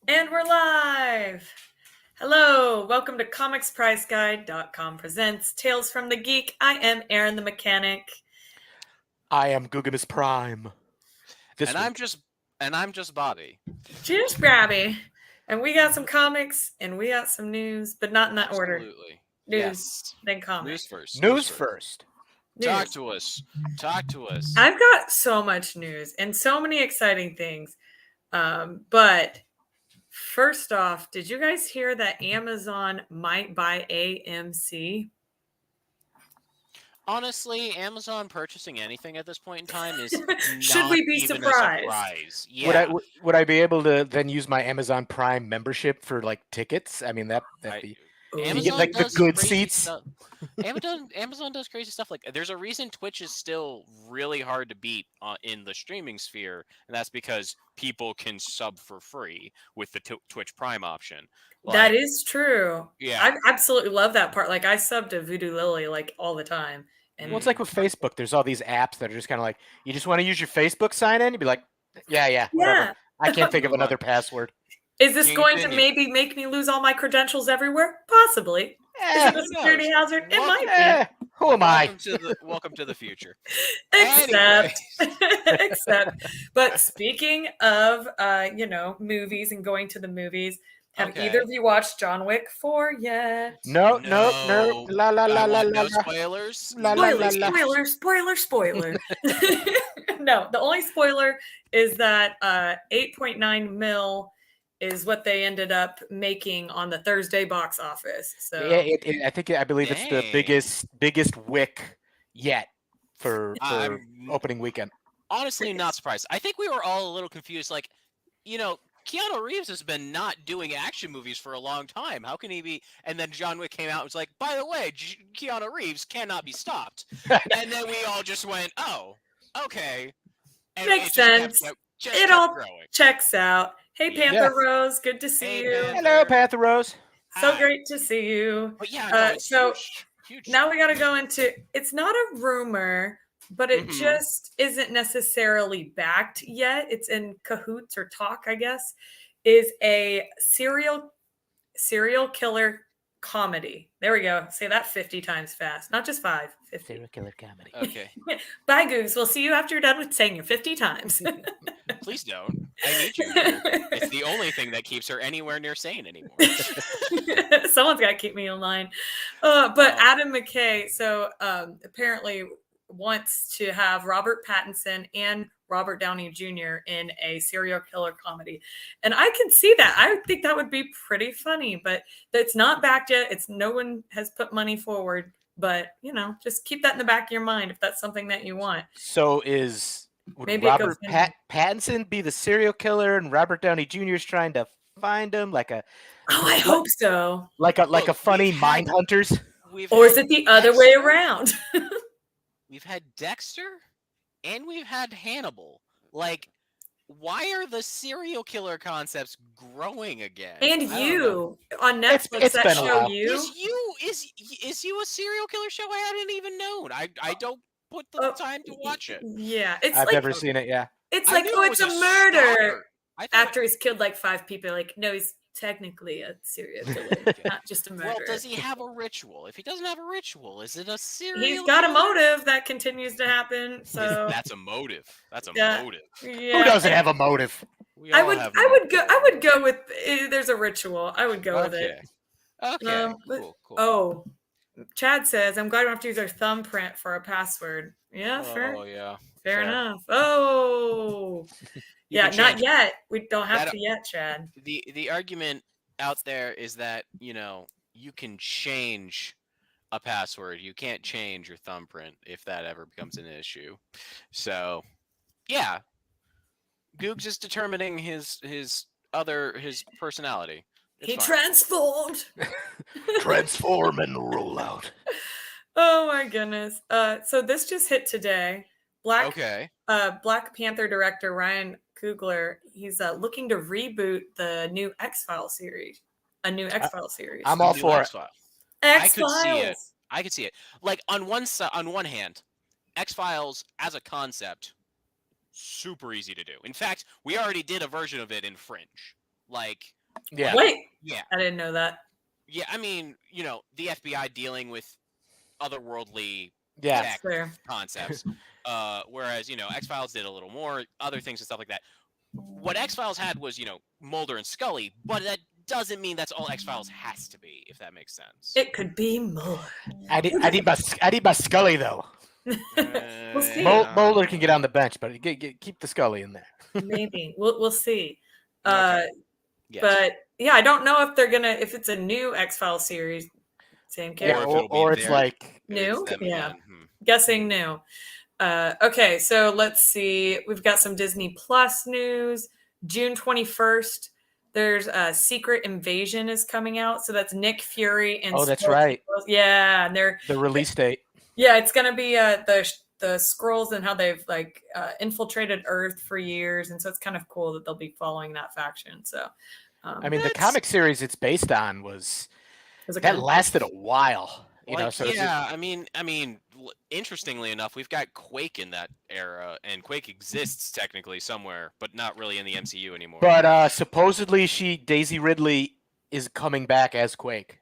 And we're live! Hello, welcome to comicspriceguide.com presents Tales from the Geek. I am Aaron the Mechanic. I am Gugamus Prime. This And week. I'm just Bobby. Cheers, Grabby. And we got some comics and we got some news, but not in that order. Absolutely. News, Yes. then comics. News first. News first. Talk to us. I've got so much news and so many exciting things. But first off, did you guys hear that Amazon might buy AMC? Honestly, Amazon purchasing anything at this point in time is Should not we be even surprised? a surprise. Yeah. Would I be able to then use my Amazon Prime membership for like tickets? I mean that'd be Amazon you get like the does good crazy seats. Stuff. Amazon does crazy stuff. Like, there's a reason Twitch is still really hard to beat in the streaming sphere, and that's because people can sub for free with the Twitch Prime option. That is true. Yeah. I absolutely love that part. Like, I sub to Voodoo Lily like all the time. And Well, it's like with Facebook. There's all these apps that are just kind of like, you just want to use your Facebook sign in? You'd be like, yeah, whatever. I can't think of another password. Is this going to maybe make me lose all my credentials everywhere? Possibly. Is it a security hazard? It might be. Who am I? Welcome to the future. Except. But speaking of, movies and going to the movies, have either of you watched John Wick 4 yet? No. La la la la la. No spoilers. Spoiler. No, the only spoiler is that 8.9 mil is what they ended up making on the Thursday box office. So yeah, I believe it's the biggest Wick yet for opening weekend. Honestly, not surprised. I think we were all a little confused. Like, Keanu Reeves has been not doing action movies for a long time. How can he be? And then John Wick came out and was like, by the way, Keanu Reeves cannot be stopped. And then we all just went, oh, okay. And makes sense. It all checks out. Hey, Panther Rose, good to see you. Hello, Panther Rose. So great to see you. But yeah, no, huge. Now we got to go into, it's not a rumor, but it just isn't necessarily backed yet. It's in cahoots or talk, I guess, is a serial killer comedy. There we go. Say that 50 times fast. Not just 5. 50. Serial killer comedy. Okay. Bye, Googs. We'll see you after you're done with saying it 50 times. Please don't. I need you here. It's the only thing that keeps her anywhere near sane anymore. Someone's got to keep me in line. But Adam McKay, so apparently wants to have Robert Pattinson and Robert Downey Jr. in a serial killer comedy. And I can see that. I think that would be pretty funny, but it's not backed yet. No one has put money forward, but just keep that in the back of your mind if that's something that you want. So would Robert Pattinson be the serial killer and Robert Downey Jr. is trying to find him I hope so. Like a funny Mindhunters? Or is it the other way around? We've had Dexter and we've had Hannibal. Like, why are the serial killer concepts growing again? And You on Netflix, that show You? Is You a serial killer show? I hadn't even known. I don't put the time to watch it. Yeah. I've never seen it, yeah. It's like, it's a murder. After he's killed like 5 people, like, no, he's technically a serial killer, not just a murderer. Well, does he have a ritual? If he doesn't have a ritual, is it a serial He's got a motive that continues to happen. So that's a motive. That's a motive. Yeah. Who doesn't have a motive? I would go with there's a ritual. I would go with it. Okay. Cool. Oh, Chad says, I'm glad we don't have to use our thumbprint for a password. Yeah, fair. Oh, yeah. Fair enough. Oh. Yeah, not yet. We don't have to yet, Chad. The argument out there is that, you can change a password. You can't change your thumbprint if that ever becomes an issue. So, yeah. Googs is determining his personality. He transformed. Transform and roll out. Oh my goodness. So this just hit today. Black Panther director Ryan Coogler, he's looking to reboot the new X-Files series. A new X-Files series. I'm all for it. X-Files. I could see it. Like, on one hand, X-Files as a concept, super easy to do. In fact, we already did a version of it in Fringe. Like, Yeah. Wait, Yeah. I didn't know that. Yeah, I mean, the FBI dealing with otherworldly Yeah. tech Fair. concepts. Whereas, X-Files did a little more, other things and stuff like that. What X-Files had was, Mulder and Scully, but that doesn't mean that's all X-Files has to be, if that makes sense. It could be more. I need my Scully though. We'll see. Mulder can get on the bench, but keep the Scully in there. Maybe we'll see. Okay. Yes. But yeah, I don't know if it's a new X-Files series. Same character. Or it's like new. It's them Yeah, again. guessing new. Okay, so let's see. We've got some Disney Plus news. June 21st, there's a Secret Invasion is coming out. So that's Nick Fury and that's right. Yeah, and they're the release date. Yeah, it's gonna be the Skrulls and how they've infiltrated Earth for years, and so it's kind of cool that they'll be following that faction. So, I mean, the comic series it's based on that lasted a while. I mean, interestingly enough, we've got Quake in that era, and Quake exists technically somewhere, but not really in the MCU anymore. But supposedly, Daisy Ridley is coming back as Quake.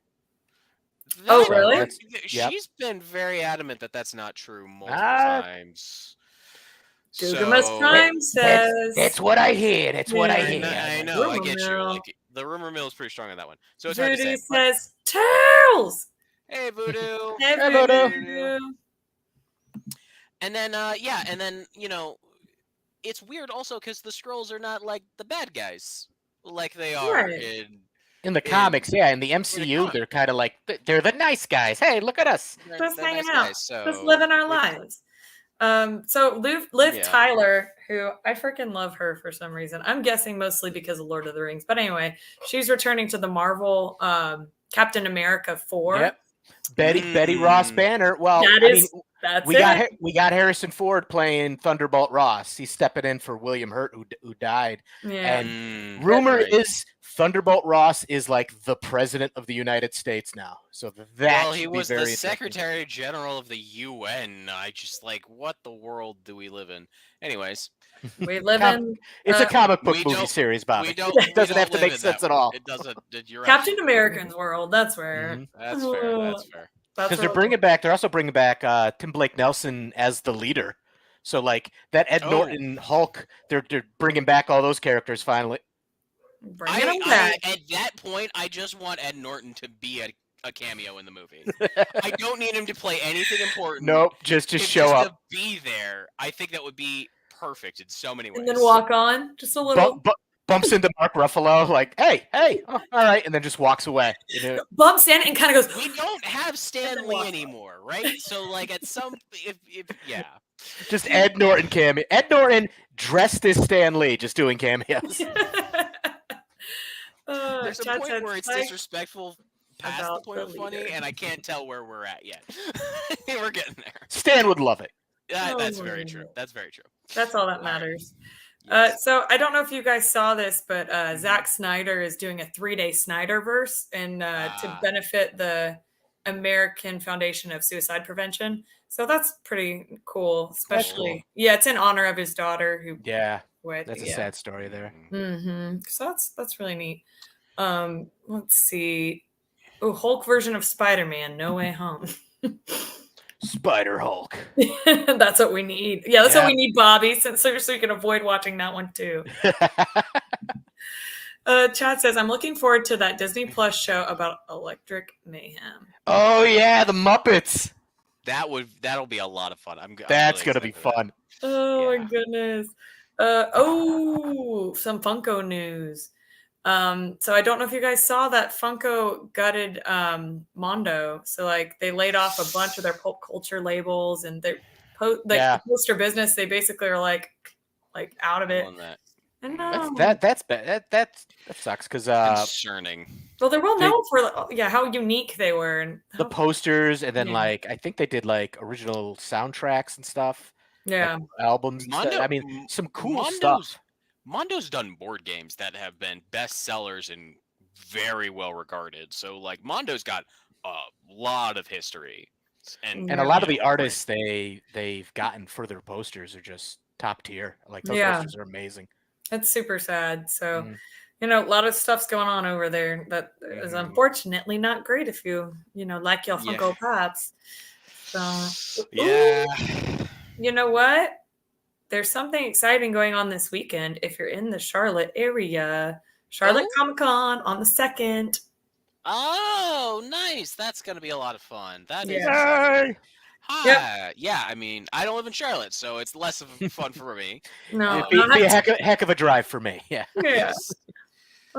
Oh, really? She's been very adamant that that's not true multiple times. Google Prime says that's what I hear. That's what I hear. I know. I get you. Like, the rumor mill is pretty strong on that one. So it's hard to say. Says Tails. Hey, Voodoo. Hey, Voodoo. And then, it's weird also because the Skrulls are not like the bad guys like they are in the comics. Yeah, in the MCU, they're kind of like they're the nice guys. Hey, look at us, just hanging out, just living our lives. So Liv Tyler, who I freaking love her for some reason. I'm guessing mostly because of Lord of the Rings, but anyway, she's returning to the Marvel Captain America 4. Yep. Betty Ross Banner. Well, we got Harrison Ford playing Thunderbolt Ross. He's stepping in for William Hurt, who died. Yeah. And rumor is Thunderbolt Ross is like the president of the United States now. So he was the Secretary General of the UN. I just what the world do we live in? Anyways, we live in. It's a comic book movie series, Bob. It doesn't have to make sense at all. It doesn't. Captain American's world. That's where. Mm-hmm. That's fair. That's fair. Because they're also bringing back Tim Blake Nelson as the leader. So that Ed Norton Hulk, they're bringing back all those characters finally. At that point, I just want Ed Norton to be a cameo in the movie. I don't need him to play anything important. Nope, just show up. To be there, I think that would be perfect in so many ways. And then walk on, just a little. Bumps into Mark Ruffalo, hey, all right, and then just walks away. Bumps in and kind of goes. We don't have Stan Lee anymore, right? So at some, just Ed Norton cameo. Ed Norton dressed as Stan Lee, just doing cameos. There's a point where it's disrespectful past the point of funny, and I can't tell where we're at yet. We're getting there. Stan would love it. That's very true. That's very true. That's all that matters. So I don't know if you guys saw this, but Zack Snyder is doing a 3-day Snyderverse and to benefit the American Foundation of Suicide Prevention. So that's pretty cool, especially it's in honor of his daughter who that's a sad story there. Mm-hmm. So that's really neat. Let's see. Hulk version of Spider-Man, No Way Home. Spider Hulk. That's what we need. Yeah, that's what we need, Bobby, so you can avoid watching that one too. Chad says, I'm looking forward to that Disney Plus show about Electric Mayhem. Oh yeah, the Muppets. That'll be a lot of fun. That's really gonna be fun. Oh my goodness. Some Funko news. So I don't know if you guys saw that Funko gutted Mondo. So they laid off a bunch of their pop culture labels and they the poster business. They basically are like out of it. And that's bad. That sucks because concerning. Well, they're well known for how unique they were and the posters, and then I think they did original soundtracks and stuff. Yeah, albums. I mean, some cool stuff. Mondo's done board games that have been bestsellers and very well regarded. So Mondo's got a lot of history, and a lot of the artists they've gotten for their posters are just top tier. Those posters are amazing. That's super sad. So a lot of stuff's going on over there that is unfortunately not great if you like your Funko Pops. So, Yeah. you know what? There's something exciting going on this weekend if you're in the Charlotte area. Charlotte Comic Con on the 2nd. Oh, nice. That's going to be a lot of fun. That is Yeah. exciting. Yay! Hi. Yeah, I mean, I don't live in Charlotte, so it's less of fun for me. No, It'd be a heck of a drive for me. Yeah. Yes. Good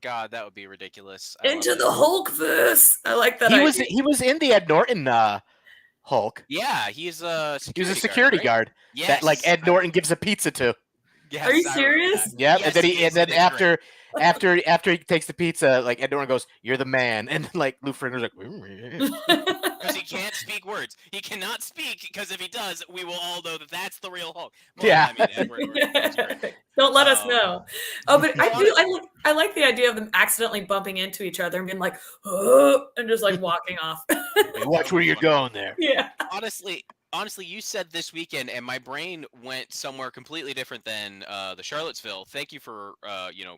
God, that would be ridiculous. Into the Hulkverse. I like that. He was in the Ed Norton Hulk. Yeah, he's a security guard yes. that like Ed Norton gives a pizza to. Yes, are you serious? Yep. Yes, and then after he takes the pizza, like Ed Norton goes, "You're the man," and like Lou Ferrigno's like, because he can't speak words. He cannot speak because if he does, we will all know that that's the real Hulk. Well, yeah. I mean, Edward Don't let us know. Oh, but I like the idea of them accidentally bumping into each other and being like, oh, and just like walking off. Hey, watch where you're going there. Yeah. Honestly, you said this weekend, and my brain went somewhere completely different than the Charlottesville. Thank you for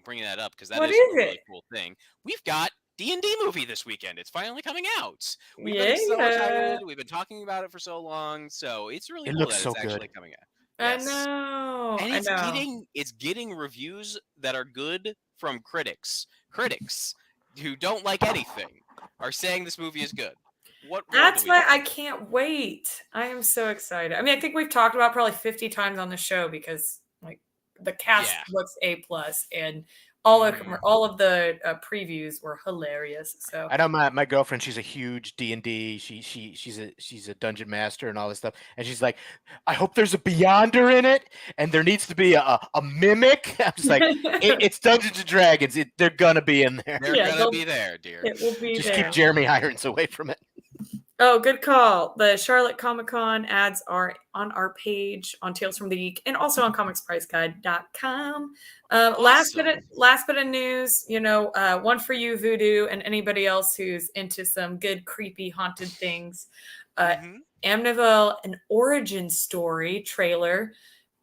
bringing that up because that is a really cool thing. We've got D&D movie this weekend. It's finally coming out. We've been so excited. We've been talking about it for so long, so it's really cool that it's actually coming out. Yes. I know. And it's getting reviews that are good from critics. Critics who don't like anything are saying this movie is good. That's why I can't wait. I am so excited. I mean, I think we've talked about probably 50 times on the show because like the cast looks A+, and all of the previews were hilarious. So I know my girlfriend, she's a huge D&D. She's a dungeon master and all this stuff. And she's like, I hope there's a Beyonder in it, and there needs to be a mimic. I was like, it's Dungeons and Dragons. They're gonna be in there. They're gonna be there, dear. It will be Just there. keep Jeremy Irons away from it. Oh, good call. The Charlotte Comic Con ads are on our page on Tales from the Geek and also on comicspriceguide.com. Awesome. Last bit of news, one for you, Voodoo, and anybody else who's into some good, creepy, haunted things. Amityville, an origin story trailer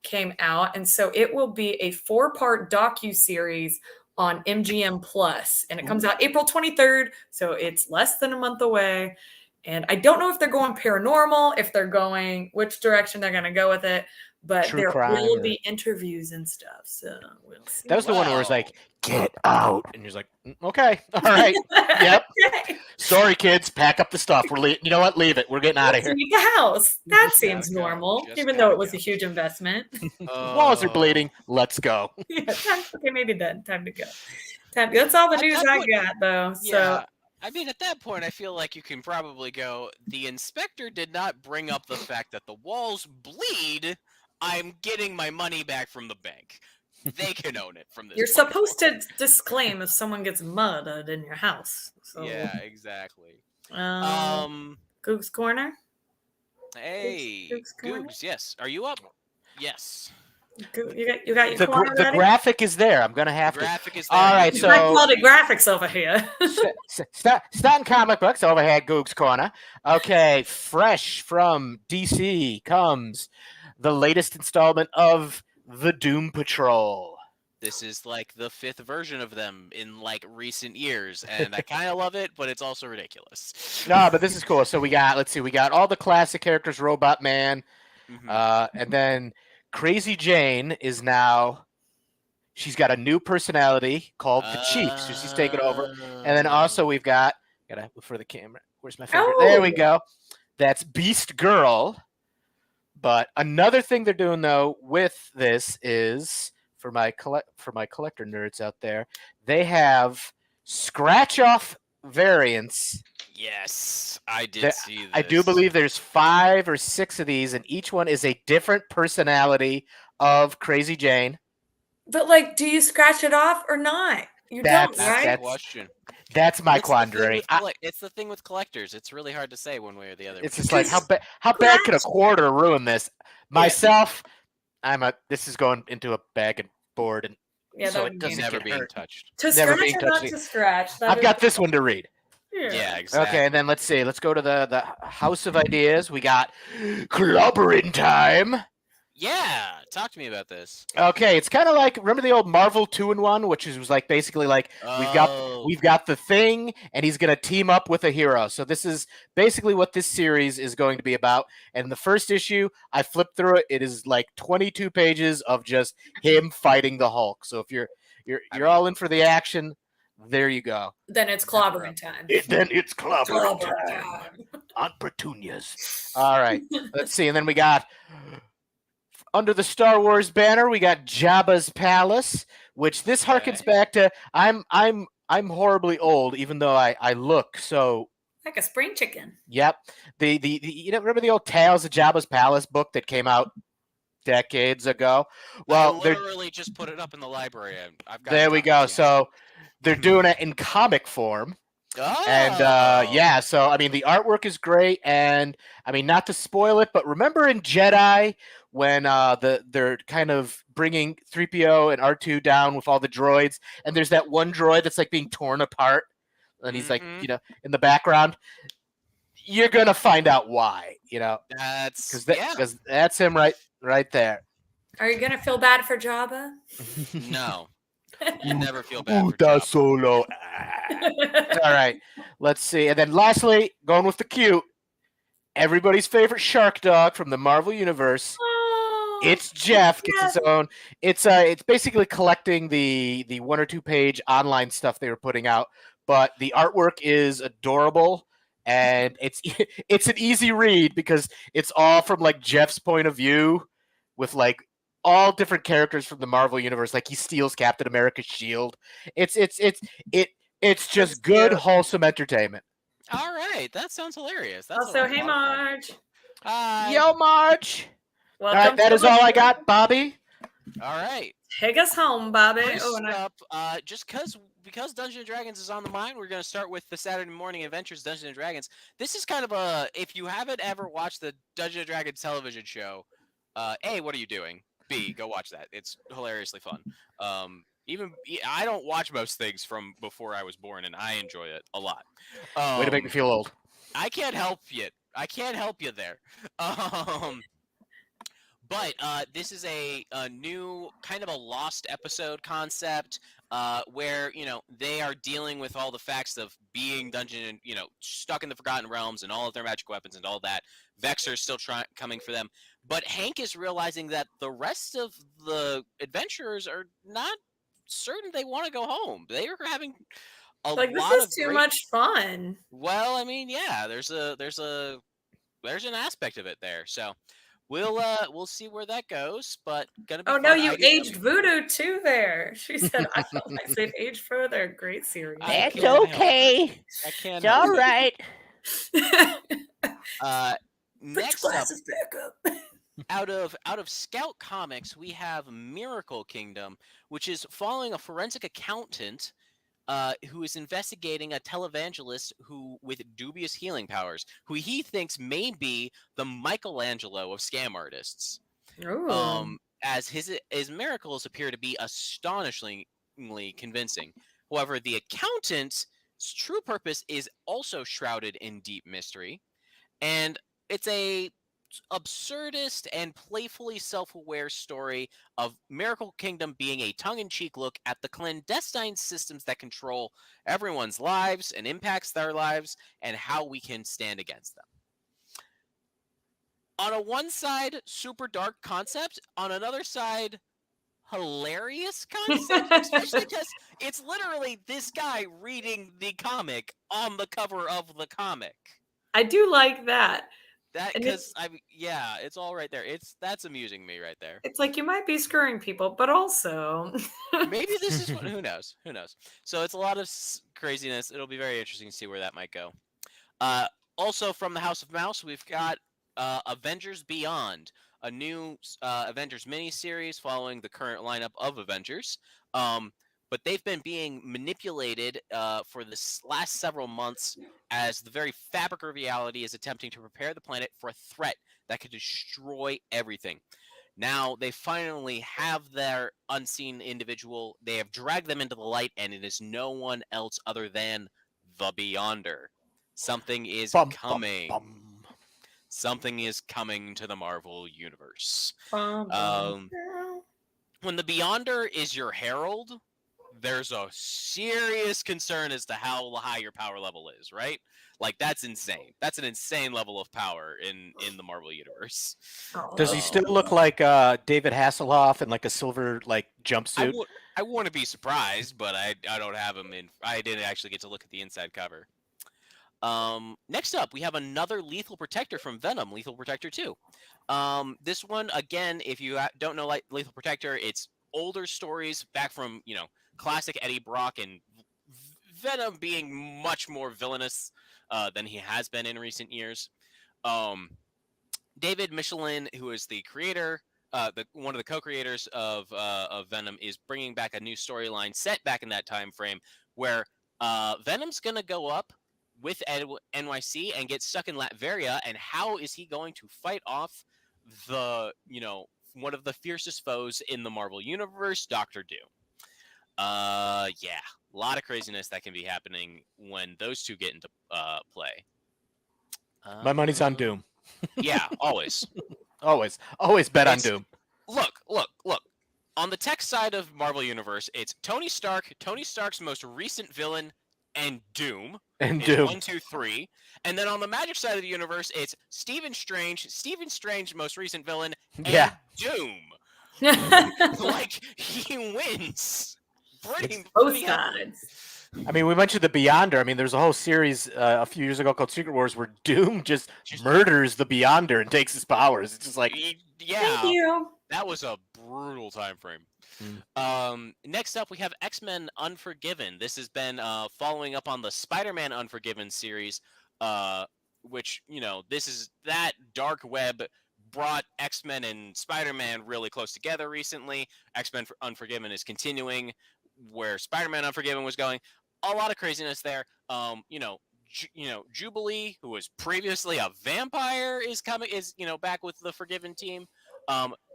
came out, and so it will be a 4-part docu-series on MGM Plus, and it comes out April 23rd, so it's less than a month away. And I don't know if they're going paranormal, if they're going which direction they're going to go with it, but there will be interviews and stuff. So we'll see. That was the one where it's like, get out. And you're like, okay, all right. Yep. Okay. Sorry, kids, pack up the stuff. You know what? Leave it. We're getting out of here. Leave the house. That seems normal, even though it was a huge investment. Walls are bleeding. Let's go. Yeah, okay, maybe then. Time to go. That's all the news I got, though. Yeah. So. I mean, at that point, I feel like you can probably go, the inspector did not bring up the fact that the walls bleed. I'm getting my money back from the bank. They can own it from this. You're supposed to disclaim if someone gets murdered in your house. So. Yeah, exactly. Goog's Corner? Hey, Googs, yes. Are you up? Yes. You got your corner the ready? graphic is there. I'm gonna have the to. Graphic is there. All right, so high quality graphics over here. starting comic books over here at Goog's Corner. Okay, fresh from DC comes the latest installment of the Doom Patrol. This is like the 5th version of them in like recent years, and I kind of love it, but it's also ridiculous. No, but this is cool. So we got all the classic characters, Robot Man, and then Crazy Jane is now, she's got a new personality called the Chief, so she's taking over. And then also we've gotta look for the camera. Where's my finger? Oh. There we go. That's Beast Girl. But another thing they're doing though with this is for my collector nerds out there, they have scratch off variants. Yes, I did see this. I do believe there's 5 or 6 of these, and each one is a different personality of Crazy Jane. But like, do you scratch it off or not? You don't, right? That's the question. That's my quandary. It's the thing with collectors. It's really hard to say one way or the other. It's just like how bad could a quarter ruin this? Myself, this is going into a bag and board, and so it doesn't never being touched. To scratch or not to scratch? I've got this one to read. Yeah, exactly. Okay, and then let's see. Let's go to the House of Ideas. We got Clobbering Time. Yeah, talk to me about this. Okay, it's kind of like, remember the old Marvel 2-in-1, which was like basically like Oh, we've got the Thing, and he's gonna team up with a hero. So this is basically what this series is going to be about. And the first issue, I flipped through it. It is like 22 pages of just him fighting the Hulk. So if you're I you're mean, all in for the action, there you go. Then it's clobbering time. Then it's clobbering time on Petunias. All right, let's see, and then we got under the Star Wars banner, we got Jabba's palace, which this harkens back to. I'm horribly old, even though I look so. Like a spring chicken. Yep, the remember the old Tales of Jabba's Palace book that came out decades ago? Well, I they're literally just put it up in the library. I've got. there we go. So they're doing it in comic form. And Oh, so I mean the artwork is great, and I mean not to spoil it, but remember in Jedi when they're kind of bringing 3PO and R2 down with all the droids, and there's that one droid that's like being torn apart, and he's like in the background. You're gonna find out why, that's because that's him right there. Are you gonna feel bad for Jabba? No, you never feel bad for Da Jabba. Solo. All right, let's see, and then lastly, going with the cute, everybody's favorite shark dog from the Marvel Universe. Oh, It's Jeff gets his own. It's basically collecting the 1 or 2 page online stuff they were putting out, but the artwork is adorable, and it's an easy read because it's all from like Jeff's point of view, with like all different characters from the Marvel Universe. Like he steals Captain America's shield. It's just good, wholesome entertainment. All right, that sounds hilarious. That's Also, a hey lot of fun. Marge. Hi. Yo, Marge. All Welcome. right, that is all I got, Bobby. All right. Take us home, Bobby. First up, just because Dungeons and Dragons is on the mind, we're going to start with the Saturday Morning Adventures Dungeons and Dragons. This is kind of a, if you haven't ever watched the Dungeons and Dragons television show, A, what are you doing? B, go watch that. It's hilariously fun. I don't watch most things from before I was born, and I enjoy it a lot. Way to make me feel old. I can't help you. I can't help you there. But this is a new kind of a lost episode concept where they are dealing with all the facts of being dungeon, stuck in the Forgotten Realms and all of their magic weapons and all that. Vexor's still coming for them, but Hank is realizing that the rest of the adventurers are not certain they want to go home. They are having a like lot this is of too much fun. Well, I mean, yeah, there's an aspect of it there, so. We'll see where that goes, but gonna be. Oh fun. no, you aged Voodoo too there. She said, I felt like they've aged further. Great series. That's okay. I can't. It's all right. Next up, out of Scout Comics, we have Miracle Kingdom, which is following a forensic accountant who is investigating a televangelist with dubious healing powers, who he thinks may be the Michelangelo of scam artists. As his miracles appear to be astonishingly convincing. However, the accountant's true purpose is also shrouded in deep mystery, and it's a absurdist and playfully self-aware story of Miracle Kingdom being a tongue-in-cheek look at the clandestine systems that control everyone's lives and impacts their lives and how we can stand against them. On a one side, super dark concept. On another side, hilarious concept, especially because it's literally this guy reading the comic on the cover of the comic. I do like that. Because it's all right there. That's amusing me right there. It's like you might be screwing people, but also maybe this is who knows. So it's a lot of craziness. It'll be very interesting to see where that might go. Also from the House of Mouse, we've got Avengers Beyond, a new Avengers miniseries following the current lineup of Avengers. But they've been being manipulated for this last several months as the very fabric of reality is attempting to prepare the planet for a threat that could destroy everything. Now they finally have their unseen individual. They have dragged them into the light, and it is no one else other than the Beyonder. Something is coming. something is coming to the Marvel universe. Bum, bum. When the Beyonder is your herald, there's a serious concern as to how high your power level is, right? Like, that's insane. That's an insane level of power in the Marvel universe. Does he still look like David Hasselhoff in like a silver like jumpsuit? I wouldn't be surprised, but I don't have him in. I didn't actually get to look at the inside cover. Next up, we have another Lethal Protector from Venom, Lethal Protector 2. This one, again, if you don't know Lethal Protector, it's older stories back from, classic Eddie Brock, and Venom being much more villainous than he has been in recent years. David Michelin, who is the creator, one of the co-creators of Venom, is bringing back a new storyline set back in that time frame where Venom's going to go up with NYC and get stuck in Latveria, and how is he going to fight off the, one of the fiercest foes in the Marvel universe, Doctor Doom? Yeah, a lot of craziness that can be happening when those two get into play. My money's on Doom. Yeah, always. always bet on Doom. Look. On the tech side of Marvel Universe, it's Tony Stark's most recent villain, and Doom. And Doom. 1, 2, 3. And then on the magic side of the universe, it's Stephen Strange, most recent villain, and Doom. Like, he wins. Both sides. I mean, we mentioned the Beyonder. I mean, there's a whole series a few years ago called Secret Wars where Doom just murders the Beyonder and takes his powers. It's just like, yeah, thank you. That was a brutal time frame. Next up, we have X-Men Unforgiven. This has been following up on the Spider-Man Unforgiven series, which, this is that dark web brought X-Men and Spider-Man really close together recently. X-Men Unforgiven is continuing where Spider-Man Unforgiven was going. A lot of craziness there. Jubilee, who was previously a vampire, is back with the Forgiven team.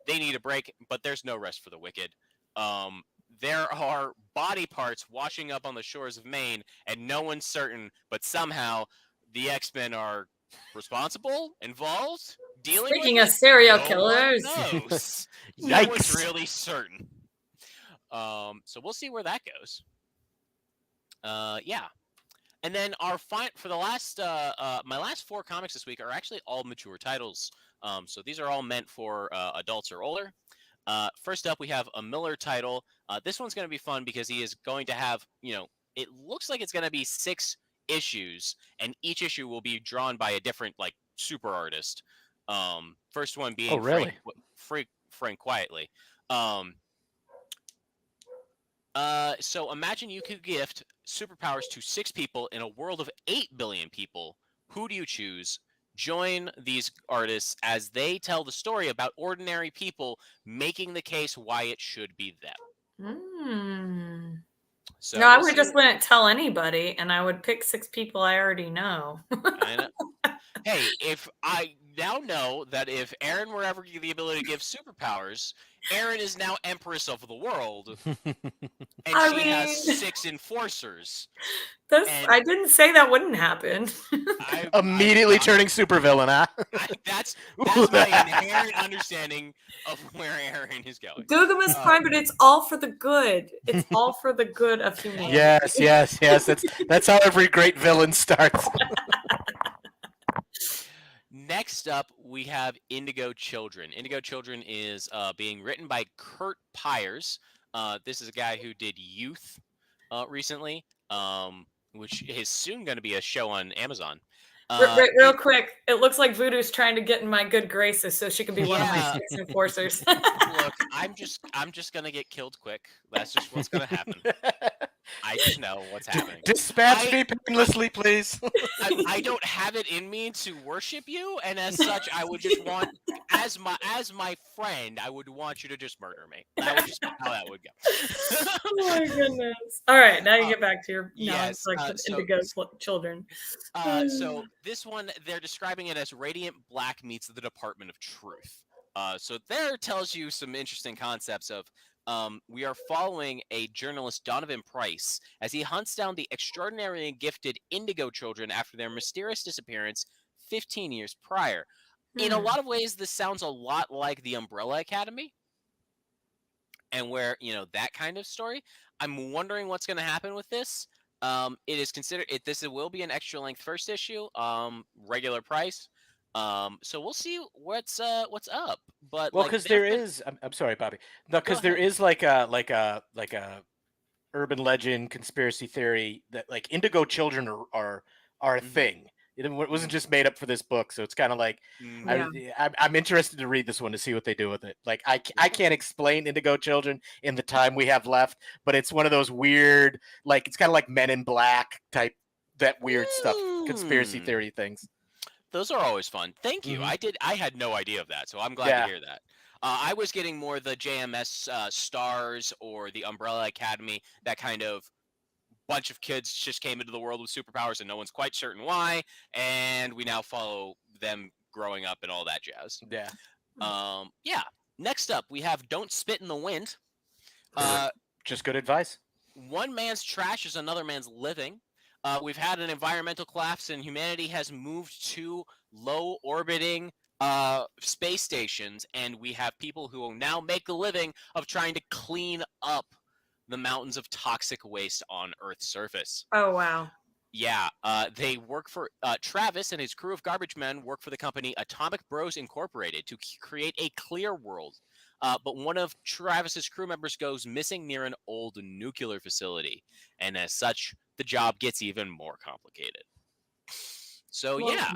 They need a break, but there's no rest for the wicked. There are body parts washing up on the shores of Maine, and no one's certain, but somehow the X-Men are responsible, involved, dealing Speaking with of serial no killers. one knows. Yikes. No one's really certain. So we'll see where that goes. Yeah. And then for the last my last 4 comics this week are actually all mature titles. So these are all meant for adults or older. First up, we have a Miller title. This one's going to be fun because he is going to have, it looks like it's going to be 6 issues, and each issue will be drawn by a different super artist. First one being Frank Quietly. So imagine you could gift superpowers to 6 people in a world of 8 billion people. Who do you choose? Join these artists as they tell the story about ordinary people making the case why it should be them. So no, I would just wouldn't tell anybody, and I would pick 6 people I already know. I know. Hey, if I now know that if Erin were ever given the ability to give superpowers, Erin is now Empress of the world, and she has 6 enforcers. I didn't say that wouldn't happen. Immediately turning supervillain, huh? That's my inherent understanding of where Erin is going. Dugam is fine, but it's all for the good. It's all for the good of humanity. Yes. That's how every great villain starts. Next up, we have Indigo Children. Indigo Children is being written by Kurt Pyers. This is a guy who did Youth recently, which is soon going to be a show on Amazon. Real quick, it looks like Voodoo's trying to get in my good graces so she can be one of my 6 enforcers. Look, I'm just going to get killed quick. That's just what's going to happen. I just know what's happening. Dispatch me painlessly, please. I don't have it in me to worship you, and as such, I would just want, as my friend, I would want you to just murder me. That would just be how that would go. Oh my goodness! All right, now you get back to your Indigo Children. So this one, they're describing it as Radiant Black meets the Department of Truth. So there tells you some interesting concepts of. We are following a journalist, Donovan Price, as he hunts down the extraordinarily gifted Indigo Children after their mysterious disappearance 15 years prior. In a lot of ways, this sounds a lot like the Umbrella Academy, and where that kind of story. I'm wondering what's going to happen with this. It is considered this will be an extra length first issue, regular price. So we'll see what's up. But Well, like, because there is, I'm sorry, Bobby. No, because there is like a urban legend conspiracy theory that like indigo children are a thing. It wasn't just made up for this book, so it's kind of like I'm interested to read this one to see what they do with it. Like I can't explain indigo children in the time we have left, but it's one of those weird, like it's kind of like Men in Black type, that weird stuff, conspiracy theory things. Those are always fun. Thank you. I had no idea of that, so I'm glad to hear that. I was getting more the JMS Stars or the Umbrella Academy, that kind of bunch of kids just came into the world with superpowers and no one's quite certain why, and we now follow them growing up and all that jazz. Yeah. Next up, we have Don't Spit in the Wind. Just good advice. One man's trash is another man's living. We've had an environmental collapse and humanity has moved to low orbiting space stations, and we have people who will now make a living of trying to clean up the mountains of toxic waste on Earth's surface. Oh, wow. Yeah, they work for Travis and his crew of garbage men work for the company Atomic Bros Incorporated to create a clear world. But one of Travis's crew members goes missing near an old nuclear facility, and as such, the job gets even more complicated. So yeah.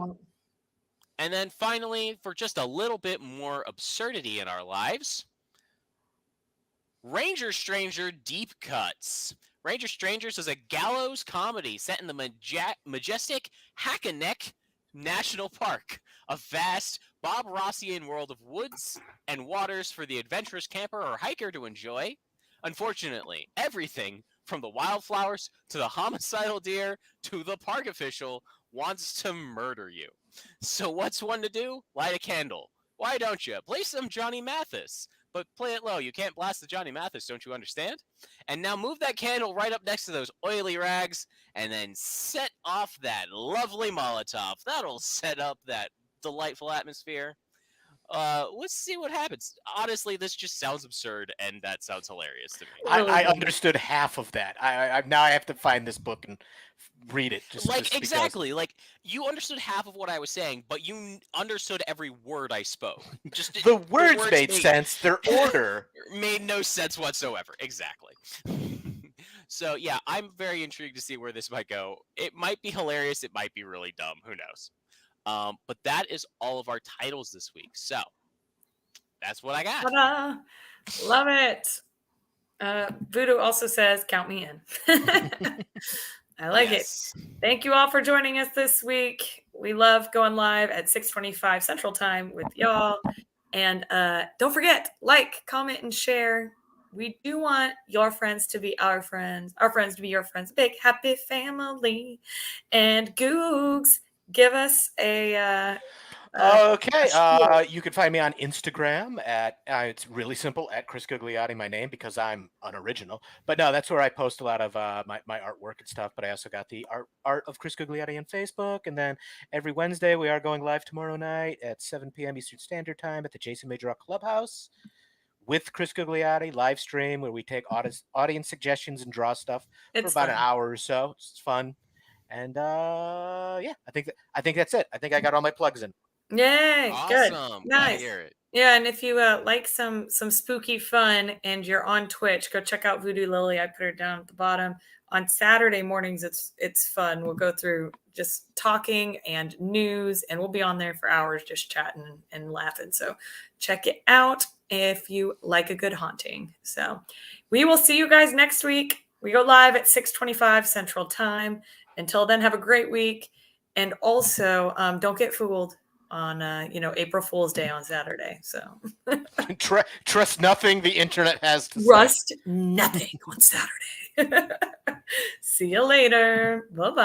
And then finally, for just a little bit more absurdity in our lives, Ranger Stranger Deep Cuts. Ranger Strangers is a gallows comedy set in the majestic Hackaneck National Park, a vast Bob Rossian world of woods and waters for the adventurous camper or hiker to enjoy. Unfortunately, everything from the wildflowers to the homicidal deer to the park official wants to murder you. So what's one to do? Light a candle. Why don't you? Play some Johnny Mathis. But play it low. You can't blast the Johnny Mathis, don't you understand? And now move that candle right up next to those oily rags and then set off that lovely Molotov. That'll set up that delightful atmosphere. Let's see what happens. Honestly, this just sounds absurd, and that sounds hilarious to me. I understood half of that. I now I have to find this book and read it. Exactly. Like, you understood half of what I was saying, but you understood every word I spoke. Just the words made sense. Their order made no sense whatsoever. Exactly. So yeah, I'm very intrigued to see where this might go. It might be hilarious. It might be really dumb. Who knows? But that is all of our titles this week. So that's what I got. Ta-da! Love it. Voodoo also says, count me in. I like it. Thank you all for joining us this week. We love going live at 6:25 Central Time with y'all. And don't forget, like, comment, and share. We do want your friends to be our friends to be your friends. Big happy family. And Googs, give us a okay. You can find me on Instagram at it's really simple, at Chris Gugliotti, my name, because I'm unoriginal. But no, that's where I post a lot of my artwork and stuff. But I also got the art of Chris Gugliotti on Facebook. And then every Wednesday we are going live tomorrow night at 7 p.m. Eastern Standard Time at the Jason Major Clubhouse with Chris Gugliotti live stream, where we take audience suggestions and draw stuff for about an hour or so. It's fun. And yeah, I think that's it. I think I got all my plugs in. Yay! Awesome. Good. Nice. Hear it. Yeah, and if you like some spooky fun and you're on Twitch, go check out Voodoo Lily. I put her down at the bottom. On Saturday mornings, it's fun. We'll go through just talking and news, and we'll be on there for hours just chatting and laughing. So check it out if you like a good haunting. So we will see you guys next week. We go live at 6:25 Central Time. Until then, have a great week. And also, don't get fooled on April Fool's Day on Saturday. So trust nothing the internet has to trust nothing on Saturday. See you later. Bye-bye.